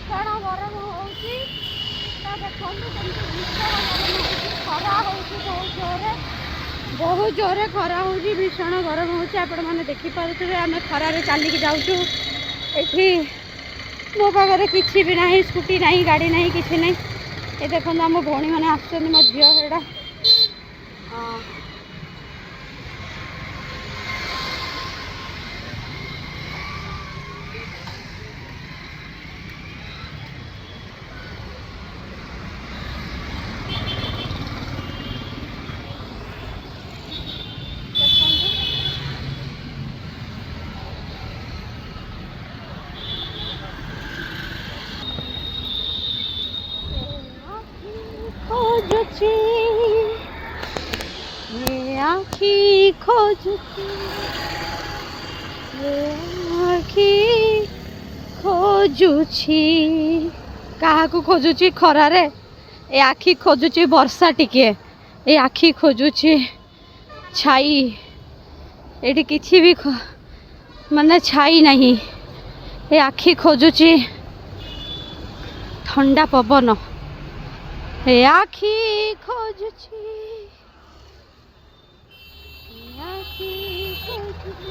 भीषण गरम होउची ता देखंतु केमती भीषण गरम होउची खरा होउची बहुत जोरे खरा होउची भीषण गरम होउची आपण माने देखि पारुथबे आमे खरा रे चाली की जाउछु एठी मो पाखरे किछि भी नाही स्कूटी नाही गाड़ी नाही किछि नाही ए देखंतु हम भौणी माने आछन मो झियो एडा हां खोजुची ये आँखी खोजुची ये आँखी खोजुची क्या खोजुची खरा रे ए आँखी खोजुची वर्षा टिके ए आँखी खोजुची छाई एठी किछि भी माने छाई नहीं ए आँखी खोजुची ठंडा पवन ए आँखी खोजुची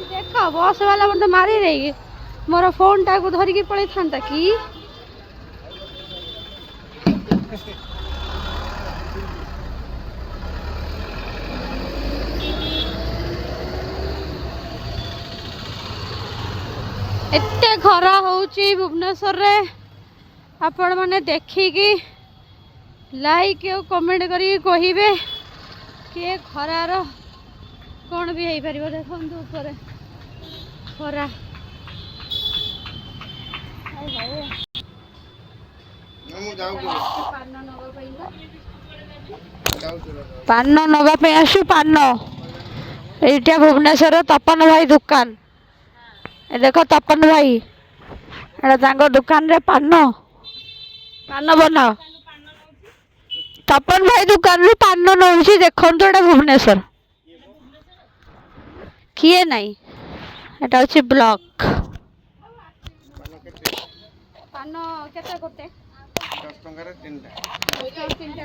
देख बस वाला मत मारी रही मोर फोन टा को धरिकी पड़े था कि एते खरा होउची भुवनेश्वर रे आपण माने देखिकी लाइक और कमेंट करी कहिबे कि खरार कौन भी हो पार देखो ऊपर खरा पान नवाई आसु पान एटा भुवनेश्वर तपन भाई दुकान देखो तपन भाई एटा दुकान रे पान पान बनाओ तपन भाई दुकान रू पान नौ देखो तो एटा भुवनेश्वर किए नहीं एटा होची ब्लॉक पान केते गोटे 10 टंका रे तीनटा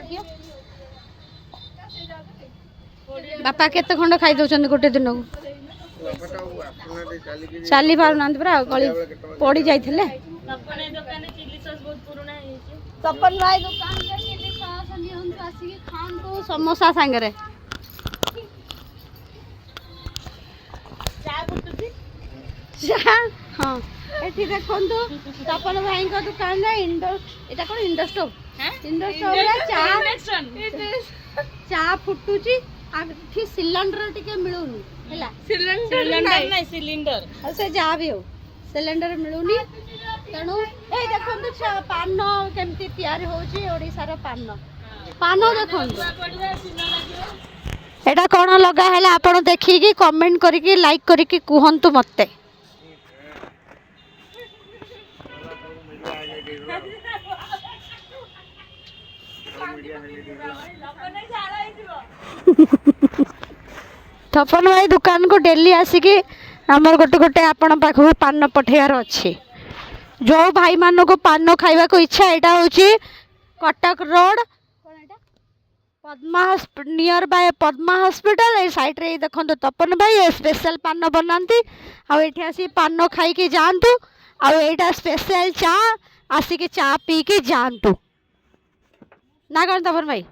दियो बापा केते खंड खाई दउछन गोटे दिन को चाली पार नांत परा गली पड़ी जाइथिले तपन दुकान चिल्ली सॉस बहुत पुराना है तपन भाई दुकान के चिल्ली सॉस नियन आसी खान तो समोसा संगे हाँ एठी देखंतु तपन भाई का दुकान रे एटा कोन इंडस्टोव रे चा फुटुची आठी सिलेंडर टिके मिलुनी हैला सिलेंडर नहीं सिलेंडर से जा भी हो सिलेंडर मिलुनी तेणु ए देखंतु पान केमती तैयारी होची ओडिसा रो पान देखंतु एटा कोन लगा हैला आपण देखिकी कमेंट करिकी लाइक करिकी कुहंतु मते तपन भाई दुकान को डेली आसिकी आमर गोटे गोटे आपण पाखु पान पठेयार अच्छी जो भाई मान को पान खाइबा को इच्छा एटा होची Cuttack road Padma near by Padma hospital A side रे देखंतु तपन भाई स्पेशल पान बनांती आ एठी आसी पान खाई के जानतु आ एटा स्पेशल चा आसी के चा पी के जानतु ना कौन तपन भाई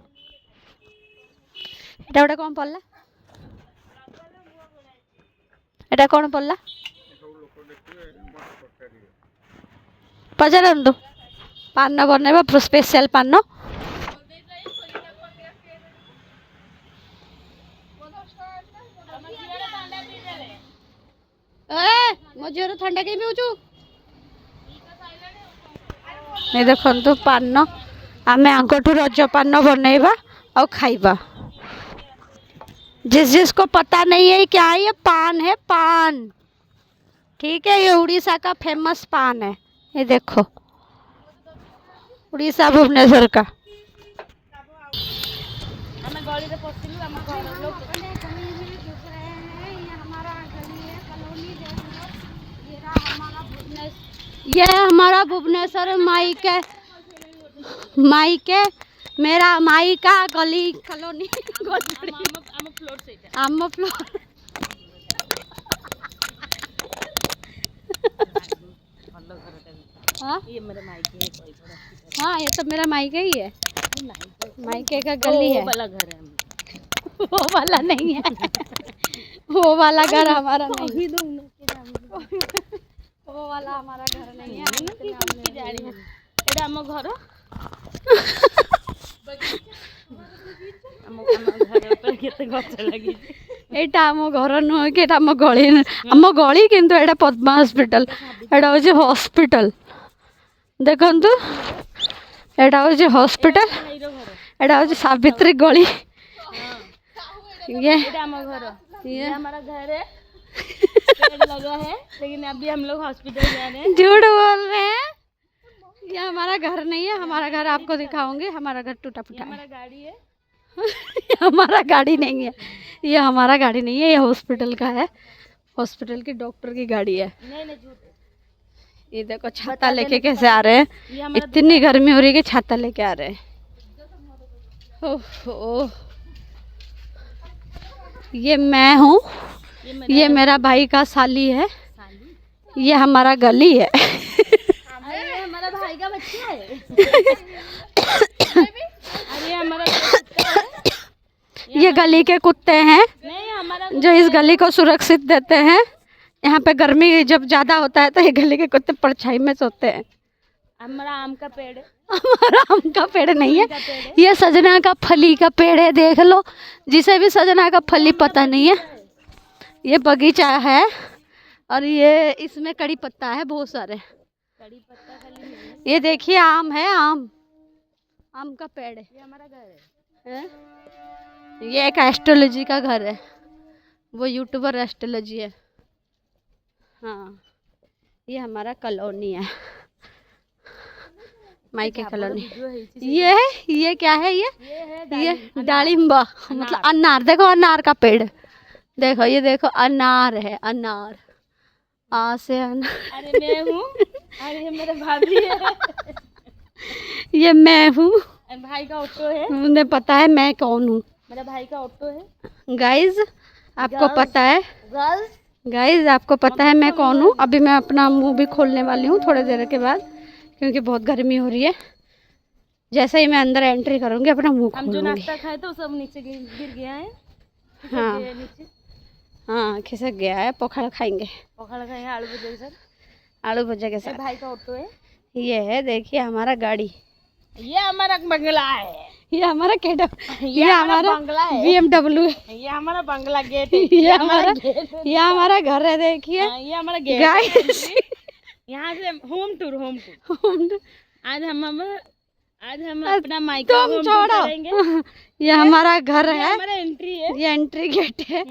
एटा गोटे कौन पड़ला एटा कौन पड़ला पचारतु पान बनैबा स्पेशल पान मो झीर ठंडा कहीं पीऊचु ये देखो पान आम आंकठू रज पान बनैबा और खाइबा जिसको पता नहीं है क्या ये पान है पान ठीक है ये उड़ीसा का फेमस पान है ये देखो उड़ीसा भुवनेश्वर का ये हमारा भुवनेश्वर मायके मेरा मायका गली कॉलोनी आम फ्लोर हाँ ये मेरा मायके है। हाँ ये तो मेरा मायके ही है। मायके का गली है। वो वाला घर है। वो वाला नहीं है। वो वाला घर हमारा नहीं। वो वाला हमारा घर नहीं है। एटा हम घर एटा आम घर नुह कि आम गली किंतु एटा पद्मा हॉस्पिटल एटा हूँ हॉस्पिटल देखंतु एटा हूँ हॉस्पिटल एटा हूँ सावित्री गली ये हमारा घर है लगा है लेकिन अभी हम लोग हॉस्पिटल जा रहे हैं। झूठ बोल रहे हैं। ये हमारा घर नहीं है। हमारा घर आपको दिखाऊंगे। हमारा घर टूटा फूटा है। हमारा गाड़ी है। ये हमारा गाड़ी नहीं है। ये हमारा गाड़ी नहीं है। ये हॉस्पिटल का है। हॉस्पिटल की डॉक्टर की गाड़ी है। नहीं झूठ। ये देखो छाता लेके कैसे आ रहे हैं। इतनी गर्मी हो रही है कि छाता लेके आ रहे हैं। ओह ये मैं हूँ। ये मेरा भाई का साली है। ये हमारा गली है। अरे हमारा भाई का बच्चा है। अरे हमारा ये गली के कुत्ते हैं जो इस गली को सुरक्षित देते हैं। यहाँ पे गर्मी जब ज़्यादा होता है तो ये गली के कुत्ते परछाई में सोते हैं। हमारा आम का पेड़ है। हमारा आम का पेड़ नहीं है। ये सजना का फली का पेड़ है। देख लो जिसे भी सजना का फली पता नहीं है। ये बगीचा है और ये इसमें कड़ी पत्ता है बहुत सारे। कड़ी पत्ता ये देखिए आम है। आम का पेड़ है। ये हमारा घर है। ये एक एस्ट्रोलॉजी का घर है। वो यूट्यूबर एस्ट्रोलॉजी है। हाँ ये हमारा कॉलोनी है। मायके कॉलोनी। ये क्या है? ये दालिम्बा मतलब अनार। देखो अनार का पेड़ देखो। ये देखो अनार है। अनार से अनार। अरे मैं हूँ। अरे मेरे भाभी है। ये मैं हूँ। भाई का ऑटो है। मुझे पता है मैं कौन हूँ। मेरा भाई का ऑटो है। गाइज आपको पता है। गाइज आपको पता है मैं कौन हूँ। अभी मैं अपना मुंह भी खोलने वाली हूँ थोड़ी देर के बाद क्योंकि बहुत गर्मी हो रही है। जैसे ही मैं अंदर एंट्री करूँगी अपना मुंह खोलूंगी। हम जो नाश्ता खाए तो सब नीचे गिर गया है। हाँ हाँ खिसक गया है। पखाड़ खाएंगे। आलू भुजिया के साथ। आलू भुजिया के साथ। भाई का ऑटो है। ये है देखिए हमारा गाड़ी। ये हमारा बंगला है। ये हमारा ये हमारा बंगला है। BMW है। ये हमारा बंगला गेट है। ये हमारा घर है। देखिए ये हमारा गेट है। यहाँ से होम टूर आज हम अपना माइक होम टूर करेंगे। ये हमारा घर है। हमारा एंट्री है। ये एंट्री गेट है।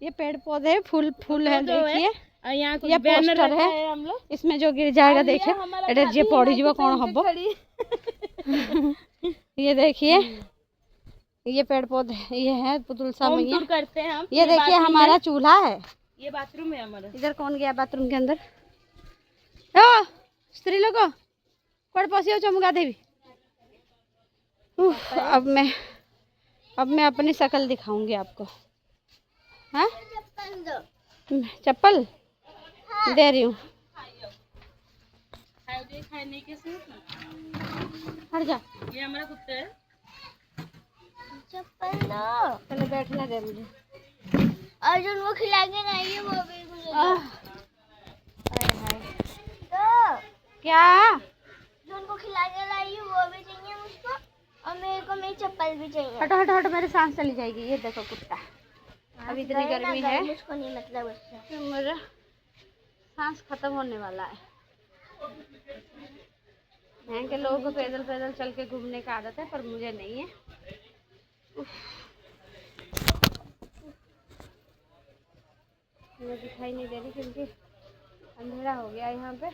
ये पेड़ पौधे फूल है देखिए। यहाँ ये पोस्टर है। हम लोग इसमें जो गिर जाएगा देखिए ये पड़ी जीव कौन हब। ये देखिए ये पेड़ पौधे ये है पुतुल सा मैया करते हैं हम। ये देखिए हमारा चूल्हा है। ये बाथरूम है हमारा। इधर कौन गया बाथरूम के अंदर? स्त्री लोग कौन पसी चमुका देवी। अब मैं अपनी शक्ल दिखाऊंगी आपको। हाँ चप्पल दे रही हूँ। हट जा। ये हमारा कुत्ता है। चप्पल दो। पहले बैठना दे मुझे। अर्जुन वो खिलाएंगे ना ये वो भी मुझे। तो क्या को खिलाने लाई वो भी चाहिए मुझको और मेरे को मेरी चप्पल भी चाहिए। हटो हटो हटो मेरी सांस चली जाएगी। ये देखो कुत्ता अभी इतनी गर्मी है मुझको नहीं मतलब उससे मेरा सांस खत्म होने वाला है। यहाँ के लोगों को पैदल पैदल चल के घूमने का आदत है पर मुझे नहीं है। मुझे दिखाई नहीं दे रही क्योंकि अंधेरा हो गया यहाँ पे।